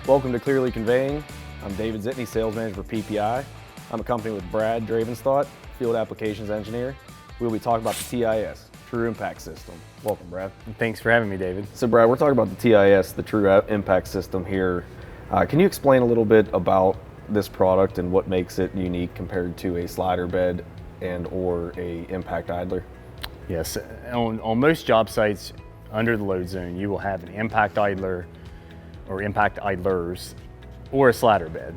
Welcome to Clearly Conveying. I'm David Zitney, Sales Manager for PPI. I'm accompanied with Brad Dravenstott, Field Applications Engineer. We'll be talking about the TIS, True Impact System. Welcome, Brad. Thanks for having me, David. So, Brad, we're talking about the TIS, the True Impact System here. Can you explain a little bit about this product and what makes it unique compared to a slider bed and or a impact idler? Yes, on most job sites under the load zone, you will have an impact idler or impact idlers or a slider bed.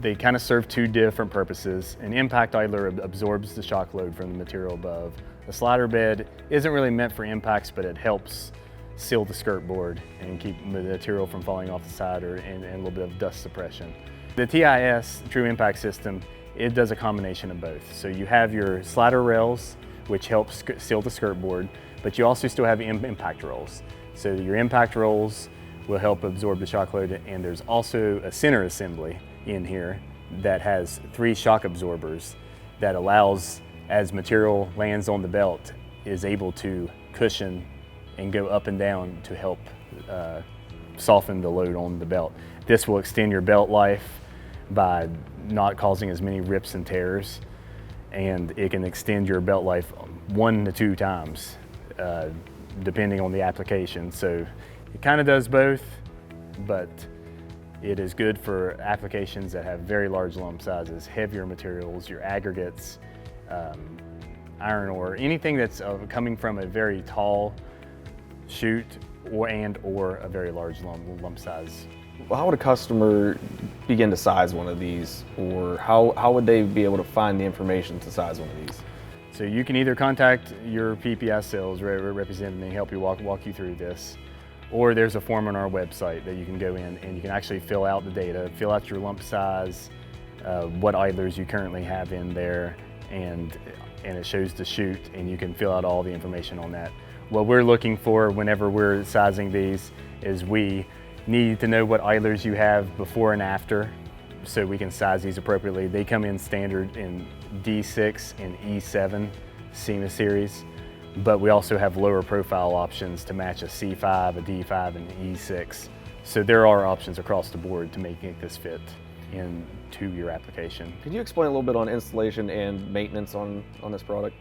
They kind of serve two different purposes. An impact idler absorbs the shock load from the material above. A slider bed isn't really meant for impacts, but it helps seal the skirt board and keep the material from falling off the side and a little bit of dust suppression. The TIS, True Impact System, it does a combination of both. So you have your slider rails, which helps seal the skirt board, but you also still have impact rolls. So your impact rolls will help absorb the shock load, and there's also a center assembly in here that has 3 shock absorbers that allows, as material lands on the belt, is able to cushion and go up and down to help soften the load on the belt. This will extend your belt life by not causing as many rips and tears, and it can extend your belt life 1 to 2 times depending on the application. So it kind of does both, but it is good for applications that have very large lump sizes, heavier materials, your aggregates, iron ore, anything that's coming from a very tall chute or a very large lump size. Well, how would a customer begin to size one of these, or how would they be able to find the information to size one of these? So you can either contact your PPI sales representative and help you walk you through this, or there's a form on our website that you can go in and you can actually fill out the data, fill out your lump size, what idlers you currently have in there, and it shows the chute, and you can fill out all the information on that. What we're looking for whenever we're sizing these is we need to know what idlers you have before and after so we can size these appropriately. They come in standard in D6 and E7 SEMA series, but we also have lower profile options to match a C5, a D5, and an E6. So there are options across the board to make this fit into your application. Could you explain a little bit on installation and maintenance on this product?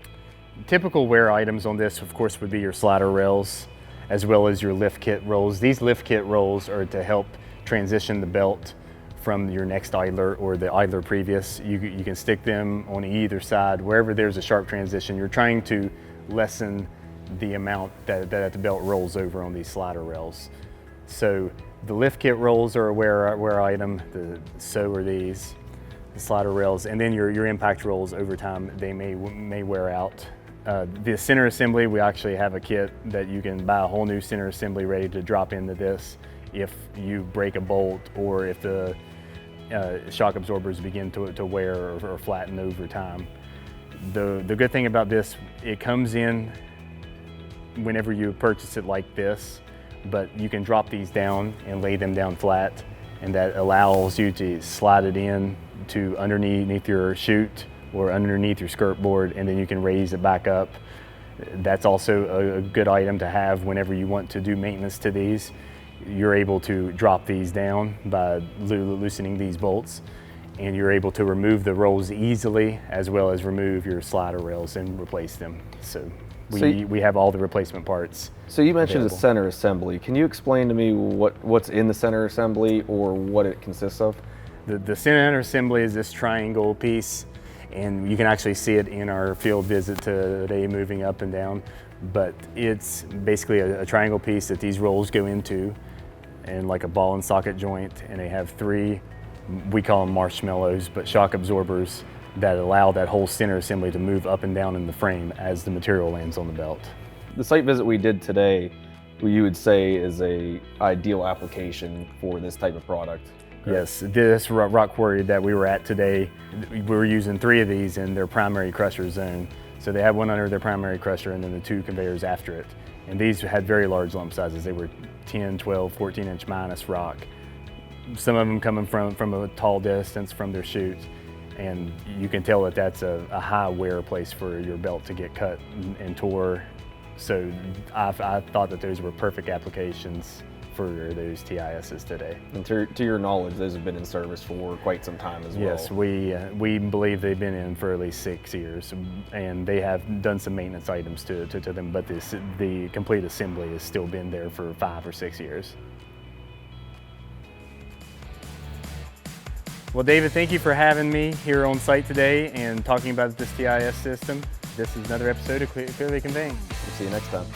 Typical wear items on this, of course, would be your slider rails, as well as your lift kit rolls. These lift kit rolls are to help transition the belt from your next idler or the idler previous. You can stick them on either side. Wherever there's a sharp transition, you're trying to lessen the amount that the belt rolls over on these slider rails. So the lift kit rolls are a wear item, so are these, the slider rails, and then your impact rolls over time, they may wear out. The center assembly, we actually have a kit that you can buy a whole new center assembly ready to drop into this if you break a bolt or if the shock absorbers begin to wear or flatten over time. The good thing about this, it comes in whenever you purchase it like this, but you can drop these down and lay them down flat, and that allows you to slide it in to underneath your chute or underneath your skirt board, and then you can raise it back up. That's also a good item to have whenever you want to do maintenance to these. You're able to drop these down by loosening these bolts, and you're able to remove the rolls easily, as well as remove your slider rails and replace them. So we have all the replacement parts. So you mentioned available. the center assembly. Can you explain to me what's in the center assembly or what it consists of? The center assembly is this triangle piece, and you can actually see it in our field visit today moving up and down, but it's basically a triangle piece that these rolls go into, and like a ball and socket joint, and they have 3, we call them marshmallows, but shock absorbers that allow that whole center assembly to move up and down in the frame as the material lands on the belt. The site visit we did today, you would say is a ideal application for this type of product. Yes, this rock quarry that we were at today, we were using 3 of these in their primary crusher zone. So they had one under their primary crusher and then the 2 conveyors after it. And these had very large lump sizes. They were 10, 12, 14-inch minus rock. Some of them coming from a tall distance from their chute. And you can tell that that's a high wear place for your belt to get cut and tore. So I thought that those were perfect applications for those TISs today. And to your knowledge, those have been in service for quite some time as well. Yes, we believe they've been in for at least 6 years, and they have done some maintenance items to them, but the complete assembly has still been there for 5 or 6 years. Well, David, thank you for having me here on site today and talking about this TIS system. This is another episode of Clearly Conveying. We'll see you next time.